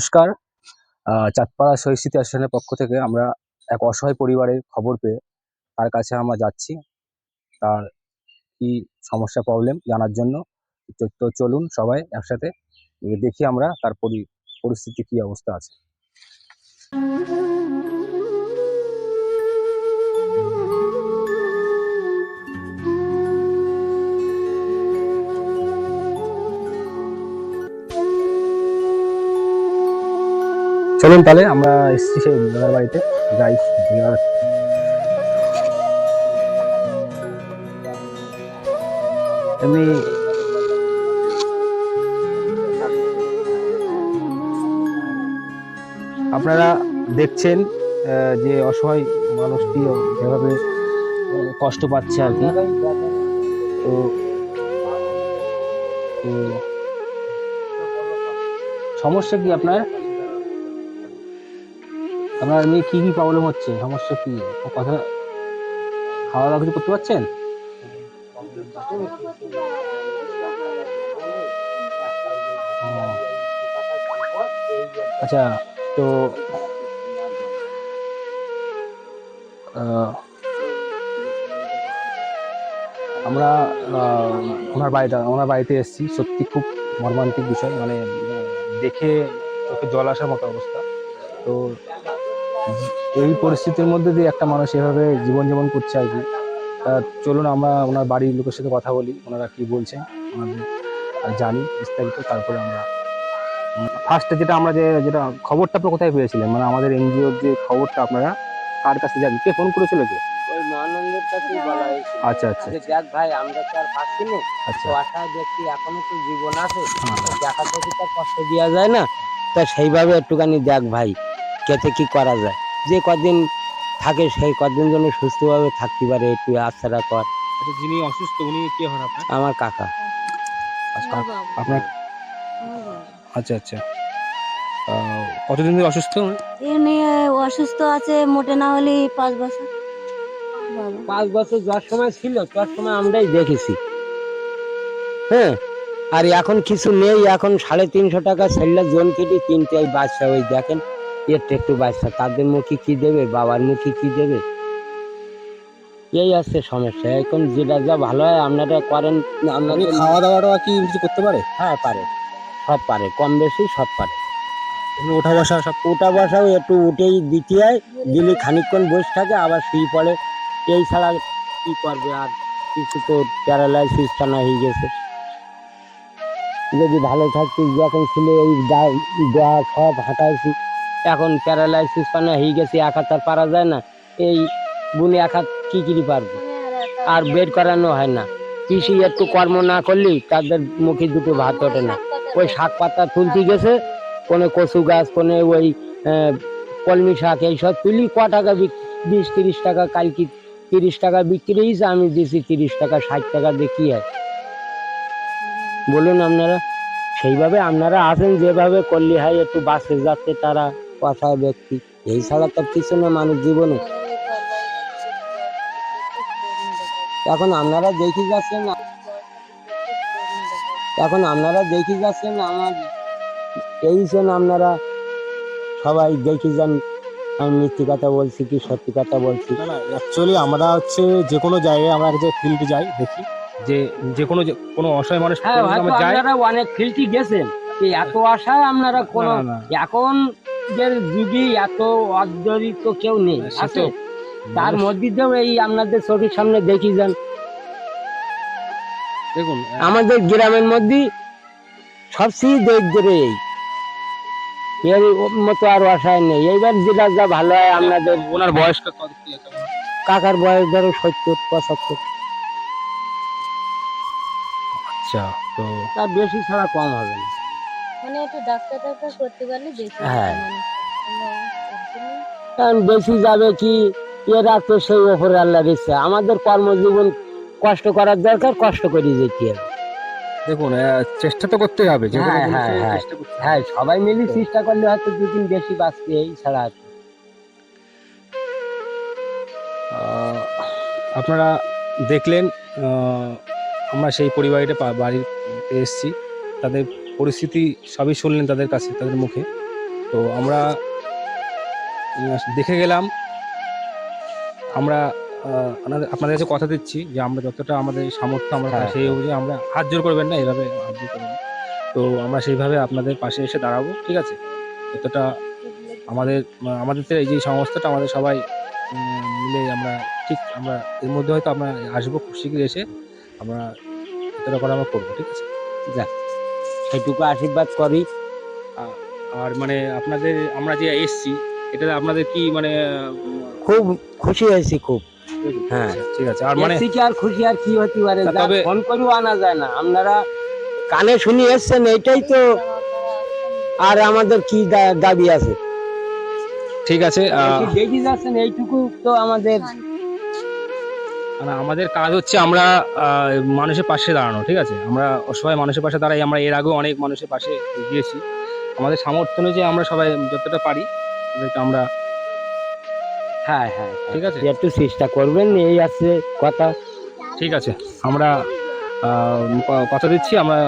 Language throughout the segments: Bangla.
নমস্কার। চাঁদপাড়া শহীদ স্মৃতি আসনের পক্ষ থেকে আমরা এক অসহায় পরিবারের খবর পেয়ে তার কাছে আমরা যাচ্ছি তার কি সমস্যা প্রবলেম জানার জন্য। তো চলুন সবাই একসাথে গিয়ে দেখি আমরা তার পরিস্থিতি কি অবস্থা আছে। চলুন তাহলে আমরা এসেছি সেই দাদার বাড়িতে, যাই। এমনি আপনারা দেখছেন যে অসহায় মানুষটি যেভাবে কষ্ট পাচ্ছে আর কি। তো সমস্যা কি আপনার এমনি কি কি প্রবলেম হচ্ছে, সমস্যা কি? কথা খাওয়া দাওয়া কিছু করতে পারছেন? আচ্ছা, তো আমরা ওনার বাড়িতে এসেছি। সত্যি খুব মর্মান্তিক বিষয়, মানে দেখে চোখে জল আসার মতো অবস্থা। তো এই পরিস্থিতির মধ্যে দিয়ে একটা মানুষ এভাবে জীবন করছে আর কি। চলুন আমরা ওনার বাড়ির লোকের সাথে কথা বলি, ওনারা কি বলছেন ওনাদের জানি বিস্তারিত। তারপরে আমরা ফার্স্টে যেটা খবরটা আপনারা কোথায় পেয়েছিলেন, মানে আমাদের এনজিওর যে খবরটা আপনারা কার কাছে জানেন? কে ফোন করেছিল? কে? ওই মহানন্দের কাছেই বলা হয়েছিল। আচ্ছা আচ্ছা, যে দেখ ভাই, আমরা তো আর পাচ্ছি না, আচ্ছা তো আশা দেখছি এখনো তো জীবন আছে, দেখা দেখি তো কষ্ট দেওয়া যায় না, তা সেইভাবে একটুখানি দেখ ভাই কেতে কি করা যায়, যে কদিন থাকে সেই কদিন জন্য সুস্থভাবে থাকতে পারে, একটু আচ্ছারা কর। আচ্ছা, যিনি অসুস্থ উনি কে হন আপনার? আমার কাকা। আপনার? আচ্ছা আচ্ছা, কতদিন ধরে অসুস্থ? এমনি অসুস্থ আছে মোটে না হলে 5 বছর। 5 বছর যার সময় ছিল তার সময় আমরাই দেখেছি। হ্যাঁ, আর এখন কিছু নেই, এখন 350 টাকা সেল্লা জোন কেটে কিনতে এই বাচ্চা, ওই দেখেন একটু বাচ্চা, তাদের মুখে কি দেবে, বাবার মুখে কি দেবে, এই আছে সমস্যা। এখন যেটা যা ভালো হয় আপনারা করেন। আপনাদের খাওয়া দাওয়াটা কি কিছু করতে পারে? হ্যাঁ পারে, সব পারে, কম বেশি সব পারে। ওঠা বসা সব? ওটা বসাও একটু উঠেই দিতে হয়, দিলে খানিকক্ষণ বসে থাকে আবার শুয়ে পড়ে, এই ছাড়া কি করবে আর? কিছু তো প্যারালাইসিস টানা হয়ে গেছে। যদি ভালো থাকতি যখন ছিল এই গা সব হাঁটাইছি, এখন প্যারালাইসিস পানা হয়ে গেছে, এক হাত আর পারা যায় না, এই বুনে এক হাত কি পারবো, আর বেড করানো হয় না। কৃষি একটু কর্ম না করলেই তাদের মুখে দুটো ভাত ওঠে না। ওই শাক পাতা তুলতে গেছে, কোনো কচু গাছ, কোনো ওই কলমি শাক, এইসব তুলি ক টাকা 20-30 টাকা, কালকে 30 টাকা বিক্রি হয়েছে, আমি দিয়েছি 30 টাকা, 60 টাকা দিয়ে কি হয় বলুন আপনারা? সেইভাবে আপনারা আছেন, যেভাবে করলে হয় একটু বাঁচে যাচ্ছে তারা অসহায় ব্যক্তি, এই ছাড়া তো কিছু না মানুষ জীবনে। এখন আপনারা দেখি যাচ্ছেন আমার এইছেন, আপনারা সবাই দেখি যান আমি মিথ্যে কথা বলছি কি সত্যি কথা বলছি। না না, অ্যাকচুয়ালি আমরা যে কোনো জায়গায় আমরা যে ফিল্ডে যাই দেখি যে কোনো অসহায় মানুষ হ্যাঁ, হয়তো আপনারা অনেক ফিল্ডে গেছেন, এত আশায় আপনারা কোনো এখন যে যুগে এত অর্জরিত কেউ নেই আছে, তার মধ্যে দিয়েও এই আপনাদের চোখের সামনে দেখি যান। দেখুন আমাদের গ্রামের মধ্যে সবচেয়ে দরিদ্র এর মতো আর আশায় নেই। এইবার যেটা যা ভালো হয় আপনাদের। ওনার বয়সটা কত? কাকার বয়স ধরো 70-75। আচ্ছা, তো তার বেশি ছাড়া কম হবে না। মানে একটু ডাক্তার করতে পারলে বেশি। হ্যাঁ, কারণ বেশি যাবে কি, এরা তো সেই ওপরে আল্লাহর ইচ্ছা, আমাদের কর্মজীবন কষ্ট করার দরকার, কষ্ট করে যেতে হবে। দেখুন চেষ্টা তো করতে হবে, হ্যাঁ, সবাই মিলে চেষ্টা করলে হয়তো 2 দিন বেশি বাঁচবে, এই ছাড়া। আপনারা দেখলেন, আমরা সেই বাড়িতে এসেছি, তাদের পরিস্থিতি সবই শুনলেন তাদের কাছে, তাদের মুখে। তো আমরা দেখে গেলাম। আমরা আপনাদের কাছে কথা দিচ্ছি যে আমরা যতটা আমাদের সামর্থ্য আমরা হ্যাঁ, সেই অনুযায়ী আমরা হাত জোর করবেন না, এভাবে হাত জোর করবেন না। তো আমরা সেইভাবে আপনাদের পাশে এসে দাঁড়াবো, ঠিক আছে? যতটা আমাদের এই যে সংস্থাটা আমাদের সবাই মিলে আমরা ঠিক আমরা এর মধ্যে হয়তো আমরা আসবো খুব শীঘ্রই এসে আমরা যতটা করে আমরা করবো, ঠিক আছে? যাক সেটুকু আশীর্বাদ করি। আর মানে আপনাদের আমরা যে এসছি এটা আপনাদের কি মানে খুব খুশি হয়েছি খুব। হ্যাঁ, ঠিক আছে। আর মানে এসছি কি আর খুশি আর কি হতে পারে, তা যা তবে- ফোন করেও আনা যায় না, আপনারা কানে শুনি এসছেন এইটাই তো। আর আমাদের কি দাবি আছে? ঠিক আছে। দেখি যাচ্ছেন এইটুকু তো আমাদের। মানে আমাদের কাজ হচ্ছে আমরা মানুষের পাশে দাঁড়ানো, ঠিক আছে? আমরা অসহায় মানুষের পাশে দাঁড়াই। আমরা এর আগেও অনেক মানুষের পাশে গিয়েছি। আমাদের সামর্থ্য অনুযায়ী আমরা সবাই যতটা পারি তাদেরকে আমরা, হ্যাঁ হ্যাঁ, ঠিক আছে? একটু চেষ্টা করবেন, এই আছে কথা। ঠিক আছে, আমরা কথা দিচ্ছি আমরা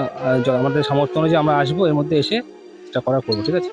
আমাদের সামর্থ্য অনুযায়ী আমরা আসবো, এর মধ্যে এসে এটা করা করবো, ঠিক আছে?